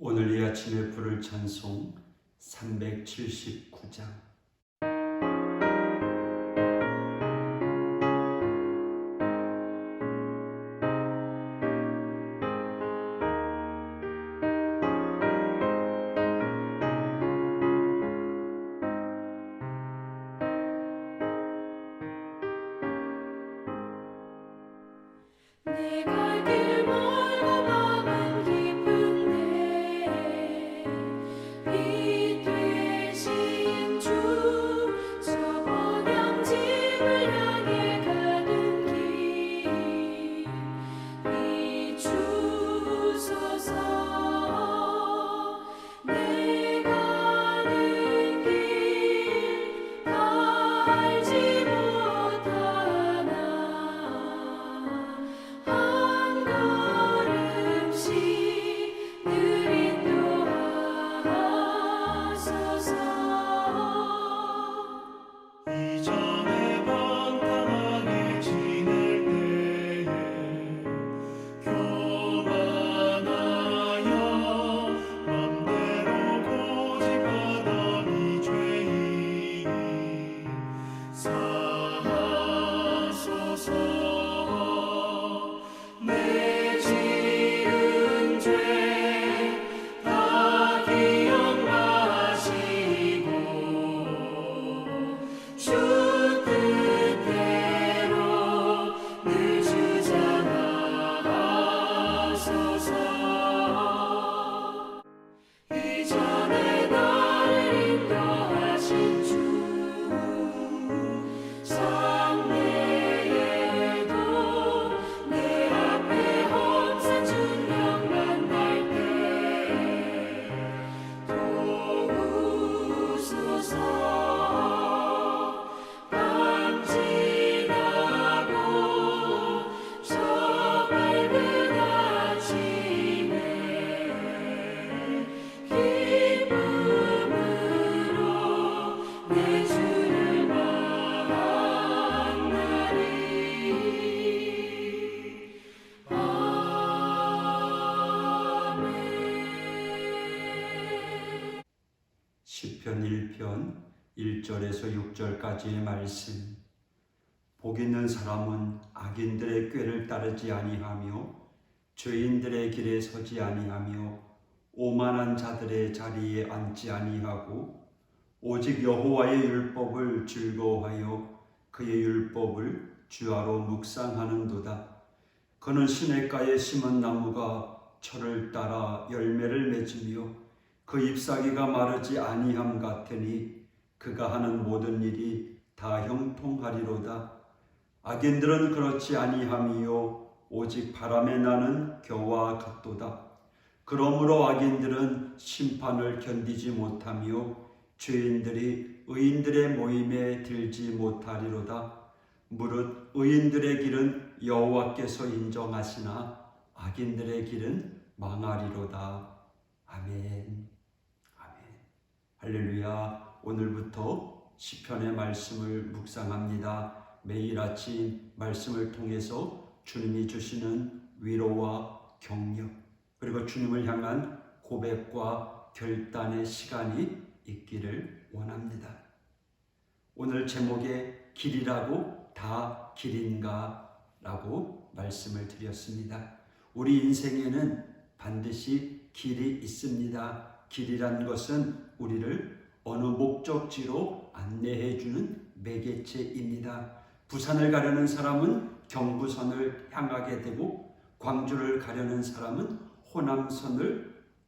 오늘 이 아침에 부를 찬송 379장. 내 갈 길 멀고 마음은 깊은데 빛 되신 주 저 번영집을 향해 가는 길 비추소서. 내 가는 길 다 알지 못하나 한 걸음씩 늘 인도하소서. 이전에 방탕하게 지낼 때에 교만하여 맘대로 고집하던 이 죄인이 사하소서. 내 지은 죄 다 기억하시고 주 뜻대로 늘 주장하소서. 이전에 나를 인도하신 주 장래에도 내 앞에 험산 중령 만날 때 도우소서. 밤 지나고 저 밝은 아침에 기쁨으로 내 주를 만나리. 아멘. 시편 1편 1절에서 6절까지의 말씀. 복 있는 사람은 악인들의 꾀를 따르지 아니하며 죄인들의 길에 서지 아니하며 오만한 자들의 자리에 앉지 아니하고 오직 여호와의 율법을 즐거워하여 그의 율법을 주야로 묵상하는도다. 그는 시냇가에 심은 나무가 철을 따라 열매를 맺으며 그 잎사귀가 마르지 아니함 같으니 그가 하는 모든 일이 다 형통하리로다. 악인들은 그렇지 아니함이요 오직 바람에 나는 겨와 같도다. 그러므로 악인들은 심판을 견디지 못하며 죄인들이 의인들의 모임에 들지 못하리로다. 무릇 의인들의 길은 여호와께서 인정하시나 악인들의 길은 망하리로다. 아멘. 아멘. 할렐루야. 오늘부터 시편의 말씀을 묵상합니다. 매일 아침 말씀을 통해서 주님이 주시는 위로와 격려, 그리고 주님을 향한 고백과 결단의 시간이 있기를 원합니다. 오늘 제목에 길이라고 다 길인가? 라고 말씀을 드렸습니다. 우리 인생에는 반드시 길이 있습니다. 길이란 것은 우리를 어느 목적지로 안내해 주는 매개체입니다. 부산을 가려는 사람은 경부선을 향하게 되고 광주를 가려는 사람은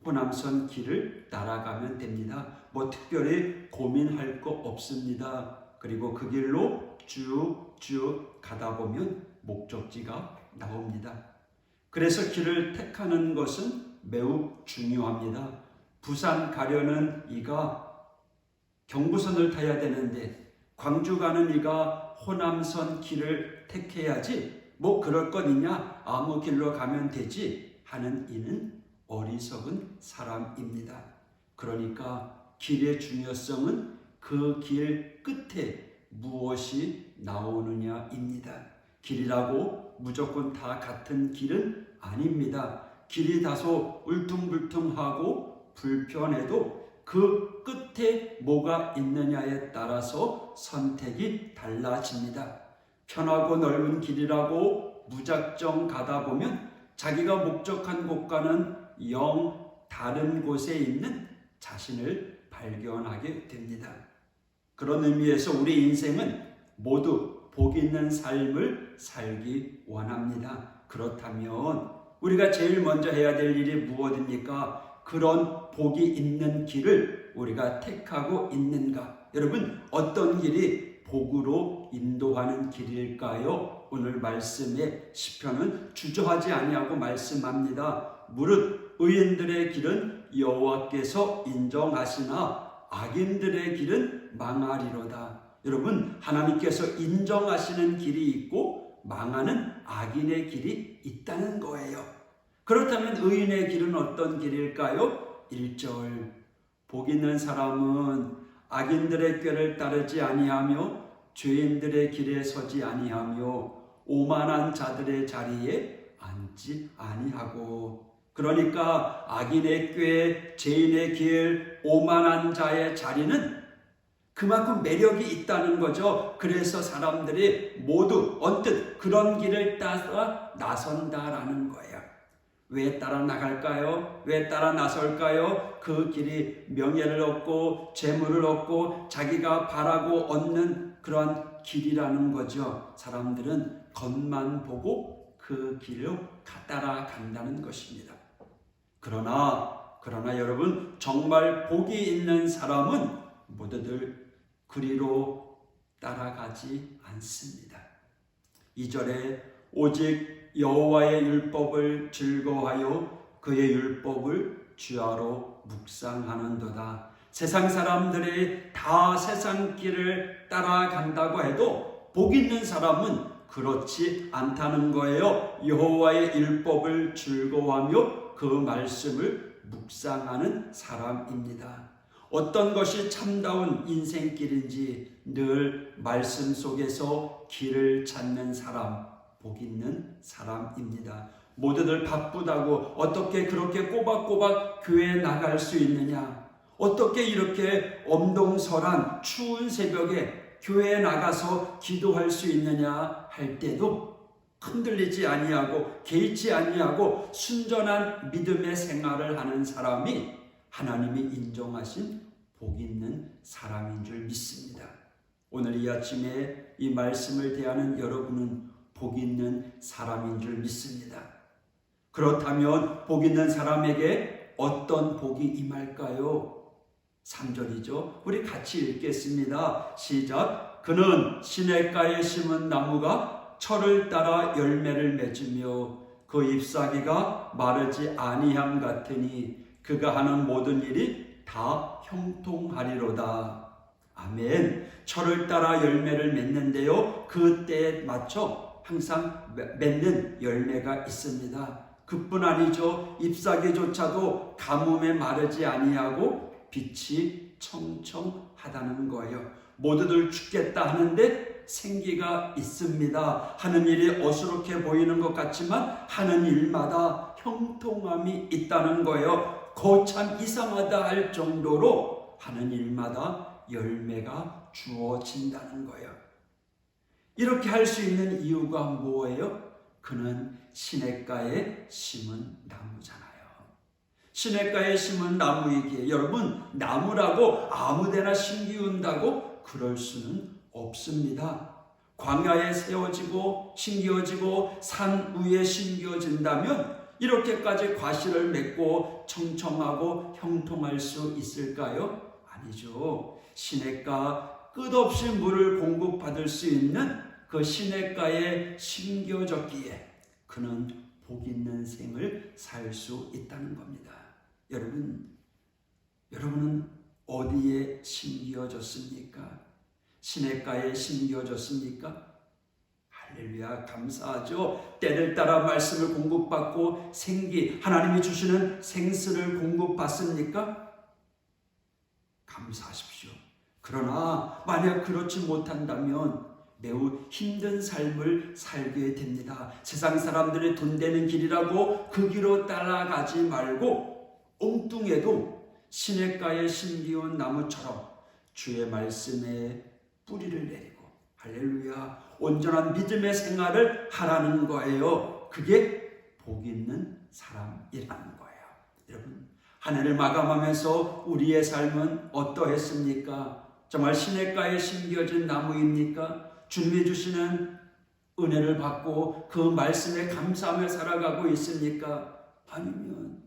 호남선 길을 따라가면 됩니다. 특별히 고민할 거 없습니다. 그리고 그 길로 쭉 가다 보면 목적지가 나옵니다. 그래서 길을 택하는 것은 매우 중요합니다. 부산 가려는 이가 경부선을 타야 되는데 광주 가는 이가 호남선 길을 택해야지 그럴 것 있냐, 아무 길로 가면 되지 하는 이는 어리석은 사람입니다. 그러니까 길의 중요성은 그 길 끝에 무엇이 나오느냐입니다. 길이라고 무조건 다 같은 길은 아닙니다. 길이 다소 울퉁불퉁하고 불편해도 그 끝에 뭐가 있느냐에 따라서 선택이 달라집니다. 편하고 넓은 길이라고 무작정 가다 보면 자기가 목적한 곳과는 영 다른 곳에 있는 자신을 발견하게 됩니다. 그런 의미에서 우리 인생은 모두 복 있는 삶을 살기 원합니다. 그렇다면 우리가 제일 먼저 해야 될 일이 무엇입니까? 그런 복이 있는 길을 우리가 택하고 있는가? 여러분, 어떤 길이 복으로 인도하는 길일까요? 오늘 말씀에 시편은 주저하지 아니하고 말씀합니다. 무릇 의인들의 길은 여호와께서 인정하시나 악인들의 길은 망하리로다. 여러분, 하나님께서 인정하시는 길이 있고 망하는 악인의 길이 있다는 거예요. 그렇다면 의인의 길은 어떤 길일까요? 1절, 복 있는 사람은 악인들의 꾀를 따르지 아니하며 죄인들의 길에 서지 아니하며 오만한 자들의 자리에 앉지 아니하고. 그러니까 악인의 꾀, 죄인의 길, 오만한 자의 자리는 그만큼 매력이 있다는 거죠. 그래서 사람들이 모두 언뜻 그런 길을 따라 나선다라는 거예요. 왜 따라 나갈까요? 왜 따라 나설까요? 그 길이 명예를 얻고 재물을 얻고 자기가 바라고 얻는 그런 길이라는 거죠. 사람들은 겉만 보고 그 길로 따라간다는 것입니다. 그러나 여러분, 정말 복이 있는 사람은 모두들 그리로 따라가지 않습니다. 2절에 오직 여호와의 율법을 즐거워하여 그의 율법을 주야로 묵상하는도다. 세상 사람들이 다 세상 길을 따라간다고 해도 복 있는 사람은 그렇지 않다는 거예요. 여호와의 율법을 즐거워하며 그 말씀을 묵상하는 사람입니다. 어떤 것이 참다운 인생길인지 늘 말씀 속에서 길을 찾는 사람, 복 있는 사람입니다. 모두들 바쁘다고 어떻게 그렇게 꼬박꼬박 교회에 나갈 수 있느냐? 어떻게 이렇게 엄동설한 추운 새벽에 교회에 나가서 기도할 수 있느냐 할 때도 흔들리지 아니하고 개의치 아니하고 순전한 믿음의 생활을 하는 사람이 하나님이 인정하신 복 있는 사람인 줄 믿습니다. 오늘 이 아침에 이 말씀을 대하는 여러분은 복 있는 사람인 줄 믿습니다. 그렇다면 복 있는 사람에게 어떤 복이 임할까요? 3절이죠. 우리 같이 읽겠습니다. 시작. 그는 시냇가에 심은 나무가 철을 따라 열매를 맺으며 그 잎사귀가 마르지 아니함 같으니 그가 하는 모든 일이 다 형통하리로다. 아멘. 철을 따라 열매를 맺는데요, 그 때에 맞춰 항상 맺는 열매가 있습니다. 그뿐 아니죠. 잎사귀조차도 가뭄에 마르지 아니하고 빛이 청청하다는 거예요. 모두들 죽겠다 하는데 생기가 있습니다. 하는 일이 어수룩해 보이는 것 같지만 하는 일마다 형통함이 있다는 거예요. 거참 이상하다 할 정도로 하는 일마다 열매가 주어진다는 거예요. 이렇게 할 수 있는 이유가 뭐예요? 그는 시냇가에 심은 나무잖아요. 시냇가에 심은 나무이기에 여러분, 나무라고 아무데나 심기운다고 그럴 수는 없습니다. 광야에 세워지고 심겨지고 산 위에 심겨진다면 이렇게까지 과실을 맺고 청청하고 형통할 수 있을까요? 아니죠. 시냇가 끝없이 물을 공급받을 수 있는 그 시냇가에 심겨졌기에 그는 복 있는 생을 살 수 있다는 겁니다. 여러분은 어디에 심겨졌습니까? 시냇가에 심겨졌습니까? 할렐루야, 감사하죠. 때를 따라 말씀을 공급받고 생기, 하나님이 주시는 생수를 공급받습니까? 감사하십시오. 그러나 만약 그렇지 못한다면 매우 힘든 삶을 살게 됩니다. 세상 사람들의 돈 되는 길이라고 그 길로 따라가지 말고 엉뚱해도 시냇가에 심기운 나무처럼 주의 말씀에 뿌리를 내리고 할렐루야 온전한 믿음의 생활을 하라는 거예요. 그게 복 있는 사람이라는 거예요. 여러분 한 해를 마감하면서 우리의 삶은 어떠했습니까? 정말 시냇가에 심겨진 나무입니까? 주님이 주시는 은혜를 받고 그 말씀에 감사하며 살아가고 있습니까? 아니면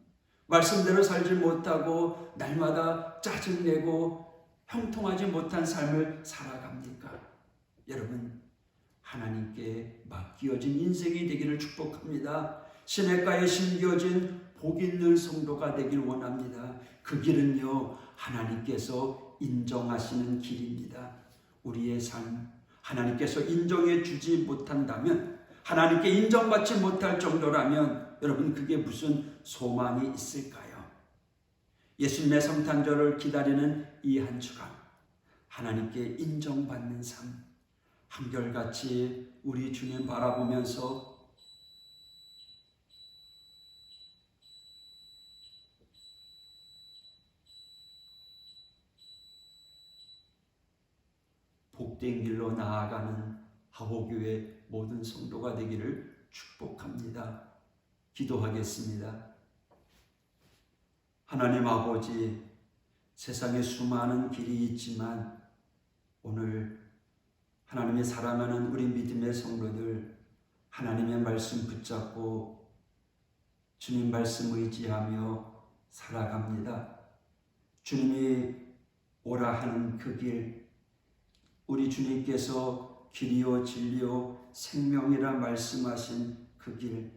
말씀대로 살지 못하고 날마다 짜증내고 형통하지 못한 삶을 살아갑니까? 여러분 하나님께 맡겨진 인생이 되기를 축복합니다. 시냇가에 심겨진 복 있는 성도가 되길 원합니다. 그 길은요 하나님께서 인정하시는 길입니다. 우리의 삶 하나님께서 인정해 주지 못한다면, 하나님께 인정받지 못할 정도라면 여러분 그게 무슨 소망이 있을까요? 예수님의 성탄절을 기다리는 이 한 주간 하나님께 인정받는 삶 한결같이 우리 주님 바라보면서 복된 길로 나아가는 하호교회 모든 성도가 되기를 축복합니다. 기도하겠습니다. 하나님 아버지, 세상에 수많은 길이 있지만 오늘 하나님의 사랑하는 우리 믿음의 성도들 하나님의 말씀 붙잡고 주님 말씀 의지하며 살아갑니다. 주님이 오라 하는 그 길, 우리 주님께서 길이요 진리요 생명이라 말씀하신 그 길,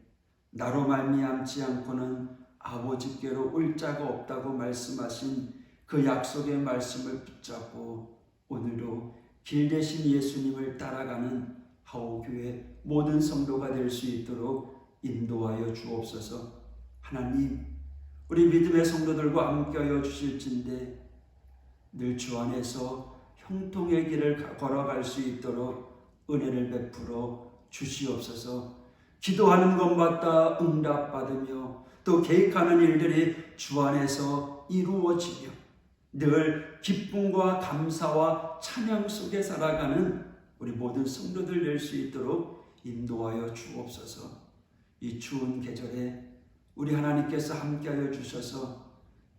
나로 말미암지 않고는 아버지께로 올 자가 없다고 말씀하신 그 약속의 말씀을 붙잡고 오늘도 길 대신 예수님을 따라가는 하오교회 모든 성도가 될 수 있도록 인도하여 주옵소서. 하나님, 우리 믿음의 성도들과 함께하여 주실진데 늘 주 안에서 형통의 길을 걸어갈 수 있도록 은혜를 베풀어 주시옵소서. 기도하는 것마다 응답받으며 또 계획하는 일들이 주 안에서 이루어지며 늘 기쁨과 감사와 찬양 속에 살아가는 우리 모든 성도들 될 수 있도록 인도하여 주옵소서. 이 추운 계절에 우리 하나님께서 함께하여 주셔서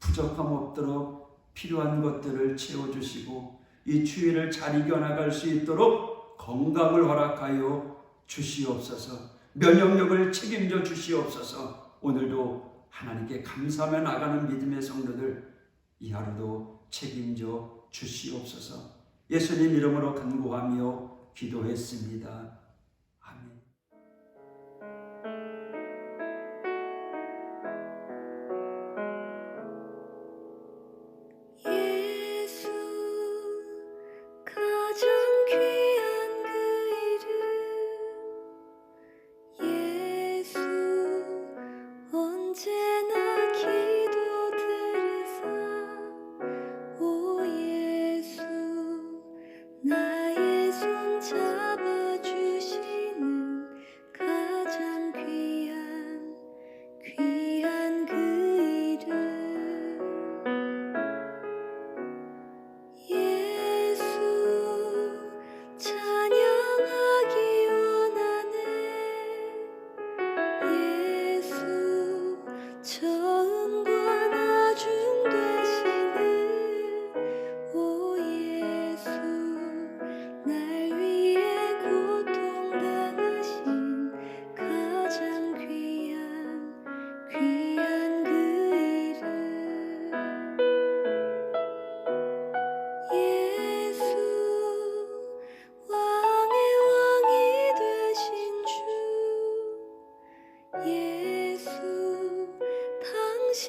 부족함 없도록 필요한 것들을 채워주시고 이 추위를 잘 이겨나갈 수 있도록 건강을 허락하여 주시옵소서. 면역력을 책임져 주시옵소서. 오늘도 하나님께 감사하며 나가는 믿음의 성도들 이 하루도 책임져 주시옵소서. 예수님 이름으로 간구하며 기도했습니다. 아멘. 예수 가장 귀한 그 이름 예수 언제나 기도 들으사 오 예수 나의 손 잡아주시는 가장 귀한 그 이름 예수 찬양하기 원하네 예수 처음과 나중 되시는 오 예수 날 위해 고통당하신 가장 귀한 그 이름 예수 왕의 왕이 되신 주 예수 당신